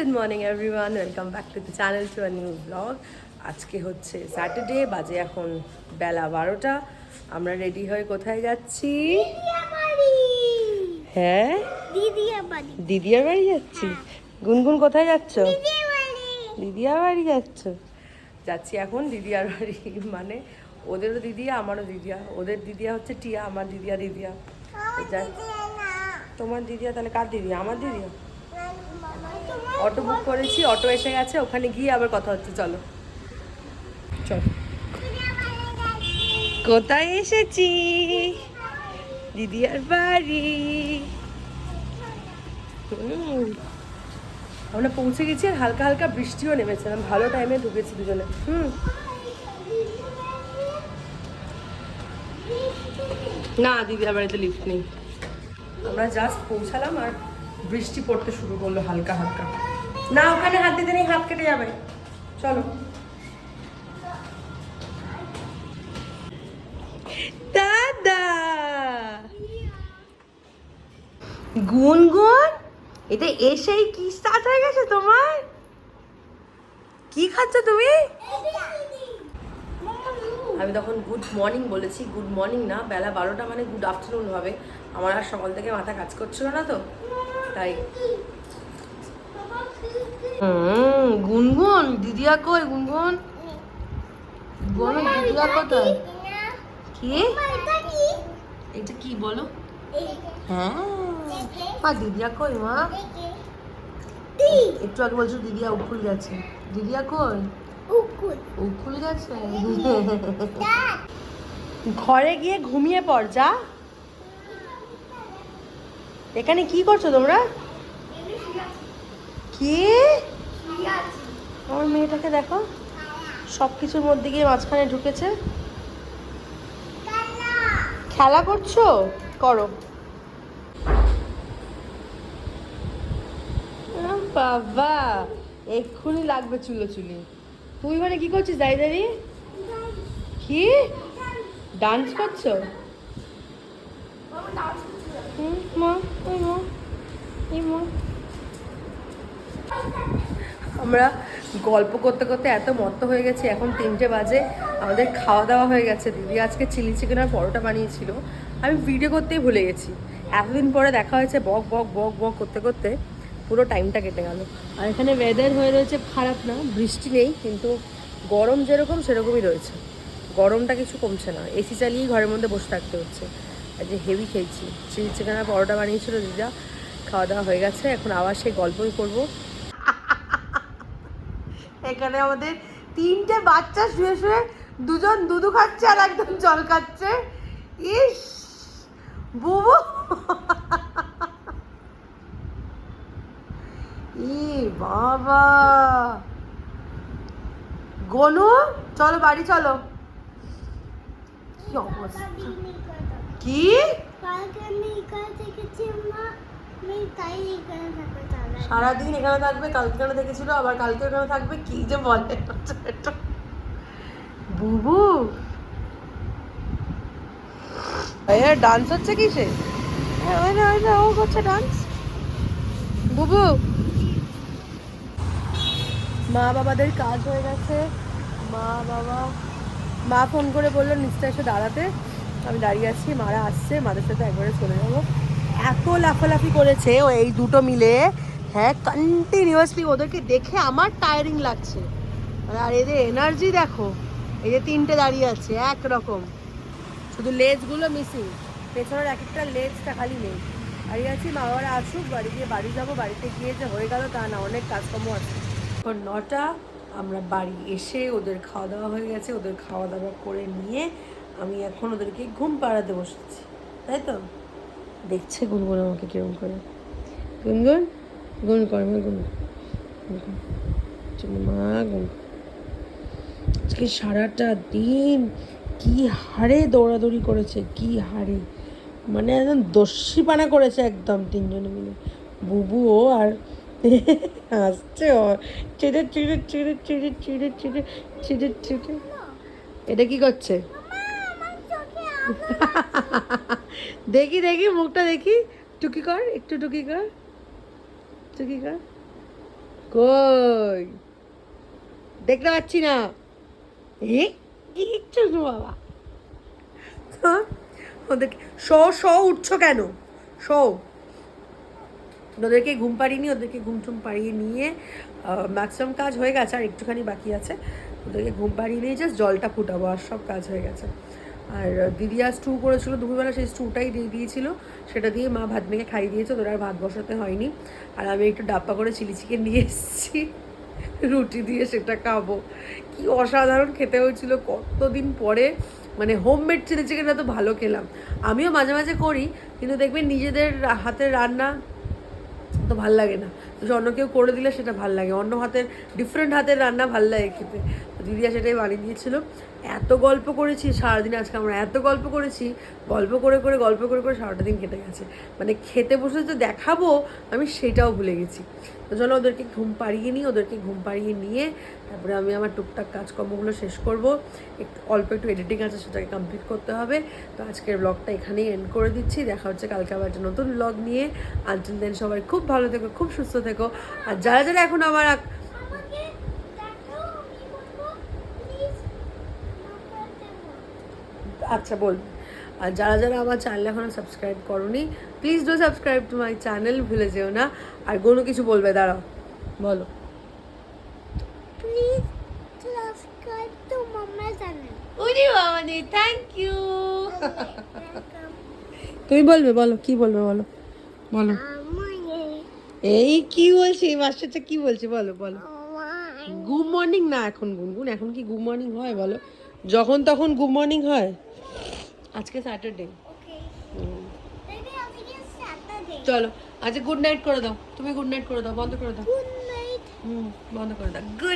Good morning everyone, welcome back to the channel to a new blog. আজকে হচ্ছে Saturday, বাজে এখন বেলা 12টা। আমরা রেডি হয়ে কোথায় যাচ্ছি? হ্যাঁ, দিদিয়ার বাড়ি যাচ্ছি। গুনগুন কোথায় যাচ্ছ? দিদিয়ার বাড়ি যাচ্ছ? যাচ্ছি এখন দিদিয়ার বাড়ি। মানে ওদেরও দিদিয়া, আমারও দিদিয়া। ওদের দিদিয়া হচ্ছে টিয়া, আমার দিদিয়া দিদিয়া। তোমার দিদিয়া তাহলে কার দিদিয়া? আমার দিদিয়া। অটো বুক করেছি, অটো এসে গেছে, ওখানে গিয়ে আবার কথা হচ্ছে। চলো চল। কোথায় এসেছি? দিদিয়ার বাড়ি। আমরা পৌঁছে গেছি আর হালকা হালকা বৃষ্টিও নেমেছে। আমি ভালো টাইমে ঢুকেছি দুজনে। না, দিদিয়ার বাড়িতে লিফট নেই। আমরা জাস্ট পৌঁছালাম আর বৃষ্টি পড়তে শুরু করলো হালকা হালকা। না, ওখানে হাত দিতে নেই, হাত কেটে যাবে। চলো। দাদা গুনগুন, এটা এসেই কি স্টার্ট হয়ে গেছে তোমার? কি খাচ্ছ তুমি? আমি তখন গুড মর্নিং বলেছি। গুড মর্নিং না, বেলা 12টা মানে গুড আফটারনুন হবে। আমার আর সকাল থেকে মাথা কাজ করছিল না তো, তাই। গুনগুন, দিদিয়া কই? গুনগুন বলো, দিদিয়া কোথায়? কি এটা? কি বলো? হ্যাঁ, মা দিদিয়া কই? মা একটু আগে বলছো দিদিয়া উকুল গেছে। দিদিয়া কই? উকুল গেছে। ঘরে গিয়ে ঘুমিয়ে পড় যা। এখানে কি করছো তোমরা? কি? আমার মেয়েটাকে দেখো, সব কিছুর মধ্যে গিয়ে মাঝখানে ঢুকেছে। খেলা করছো? করো। বাবা, এক্ষুনি লাগবে চুলোচুলি। তুই মানে কি করছিস দাঁড়িয়ে দাঁড়িয়ে? কি ডান্স করছো? মা, ওই মা, এই মা। আমরা গল্প করতে করতে এত মত্ত হয়ে গেছি, এখন 3টে বাজে। আমাদের খাওয়া দাওয়া হয়ে গেছে। দিদি আজকে চিলি চিকেন আর পরোটা বানিয়েছিল। আমি ভিডিও করতেই ভুলে গেছি। এতদিন পরে দেখা হয়েছে, বক বক বক বক করতে করতে পুরো টাইমটা কেটে গেল। আর এখানে ওয়েদার হয়ে রয়েছে খারাপ না, বৃষ্টি নেই, কিন্তু গরম যেরকম সেরকমই রয়েছে। গরমটা কিছু কমছে না, এসি চালিয়েই ঘরের মধ্যে বসে থাকতে হচ্ছে। আর যে হেভি খেয়েছি, চিলি চিকেন আর পরোটা বানিয়েছিল দিদা। খাওয়া দাওয়া হয়ে গেছে, এখন আবার সেই গল্পই করবো। এখানে আমাদের 3টে বাচ্চা শুয়ে শুয়ে, দুজন দুধু খাচ্ছে আর একদম জল খাচ্ছে। ইস বুবু, ই বাবা। গনু, চলো বাড়ি চলো। কি অবস্থা! কি সারাদিন এখানে থাকবে? কালকে এখানে দেখেছিল, আবার কালকে এখানে থাকবে। কি যে বলে বুবু। ডান্স হচ্ছে কিসে? ও করছে ডান্স। বুবু, মা বাবাদের কাজ হয়ে গেছে। মা ফোন করে বললো নিচটা এসে দাঁড়াতে। আমি দাঁড়িয়ে আছি, মারা আসছে, মাদের সাথে একবারে চলে যাবো। এত লাফালাফি করেছে ও এই দুটো মিলে। হ্যাঁ, কন্টিনিউয়াসলি। ওদেরকে দেখে আমার টায়ারিং লাগছে। আর এদের এনার্জি দেখো। এই যে 3টে দাঁড়িয়ে আছে একরকম, শুধু লেজগুলো মিসিং। পেছনের এক একটা লেজটা খালি নেই। দাঁড়িয়ে আছি, মা বাবারা আসুক, বাড়ি গিয়ে বাড়ি যাবো। বাড়িতে গিয়ে যে হয়ে গেল তা না, অনেক কাজকর্ম আছে। এখন 9টা। আমরা বাড়ি এসে ওদের খাওয়া দাওয়া হয়ে গেছে, ওদের খাওয়া দাওয়া করে নিয়ে আমি এখন ওদেরকে ঘুম পাড়াতে বসেছি, তাই তো। দেখছে গুনগুন আমাকে কিরম করে। গুনগুন, গুন কর মা, গুন মা, গুন। আজকে সারাটা দিন কি হারে দৌড়াদৌড়ি করেছে, কি হারে, মানে একদম দস্যিপানা করেছে একদম 3জনে মিলে। বুবুও আর আসছে চিড়ে চিড়ে চিড়ে চিড়ে চিড়ে চিড়ে চিড়ে চিড়ে। এটা কি করছে? দেখি দেখি মুখটা দেখি। টুকি কর, একটু টুকি কর, টুকি কর। কই দেখতে পাচ্ছি না। এ কিচ্ছু না বাবা। তো ওদেরকে উঠছো কেন? ওদেরকে ঘুম পাড়িয়ে নিয়ে, ওদেরকে ঘুম টুম পাড়িয়ে নিয়ে ম্যাক্সিমাম কাজ হয়ে গেছে, আর একটুখানি বাকি আছে। ওদেরকে ঘুম পাড়িয়ে নিয়ে জাস্ট জলটা ফুটাবো, আর সব কাজ হয়ে গেছে। আর দিদি আর স্টু করেছিল দুপুরবেলা, সেই স্টুটাই দিয়ে দিয়েছিল, সেটা দিয়ে মা ভাত মেখে খাইয়ে দিয়েছে, ওদের আর ভাত বসাতে হয়নি। আর আমি একটু ডাব্বা করে চিলি চিকেন নিয়ে এসেছি, রুটি দিয়ে সেটা খাবো। কি অসাধারণ খেতে হয়েছিল কতদিন পরে, মানে হোমমেড চিলি চিকেনটা তো ভালো খেলাম। আমিও মাঝে মাঝে করি, কিন্তু দেখবেন নিজেদের হাতের রান্না তো ভাল লাগে না, তো অন্য কেউ করে দিলে সেটা ভাল লাগে, অন্য হাতের ডিফারেন্ট হাতের রান্না ভাল লাগে খেতে। দিদিয়া সেটাই বানিয়ে দিয়েছিল। এত গল্প করেছি সারাদিন, আজকে আমরা এত গল্প করেছি, গল্প করে সারাটা দিন কেটে গেছে। মানে খেতে বসে তো দেখাবো আমি, সেটাও ভুলে গেছি। তো চলো ওদেরকে ঘুম পাড়িয়ে নিই, ওদেরকে ঘুম পাড়িয়ে নিয়ে তারপরে আমি আমার টুকটাক কাজকর্মগুলো শেষ করব। একটু এডিটিং আছে, সেটাকে কমপ্লিট করতে হবে। তো আজকের ব্লগটা এখানেই এন্ড করে দিচ্ছি। দেখা হচ্ছে কালকে আবার একটা নতুন ব্লগ নিয়ে। আনটিল দেন সবাই খুব ভালো থেকো, খুব সুস্থ থেকো। আর যারা যারা এখন আমার আচ্ছা বলবো, আর যারা যারা আমার চ্যানেল এখনও সাবস্ক্রাইব করোনি, please do subscribe to my channel, ভুলে যেও না। আর কোনো কিছু বলবে, দাঁড়াও বলো। Please subscribe to mamma channel. উনি বাবানি, থ্যাংক ইউ। তুমি বলবে, বলো কি বলবে, বলো বলো। এই কি বলছি, মাস্টারটা কি বলছে, বলো বলো। গুড মর্নিং না, এখন গুনগুন, এখন কি গুড মর্নিং হয় বলো? যখন তখন গুড মর্নিং হয়? আজকে স্যাটারডে। চলো আজকে গুড নাইট করে দাও, তুমি গুড নাইট করে দাও, বন্ধ করে দাও। Good night. বন্ধ করে দাও। গুড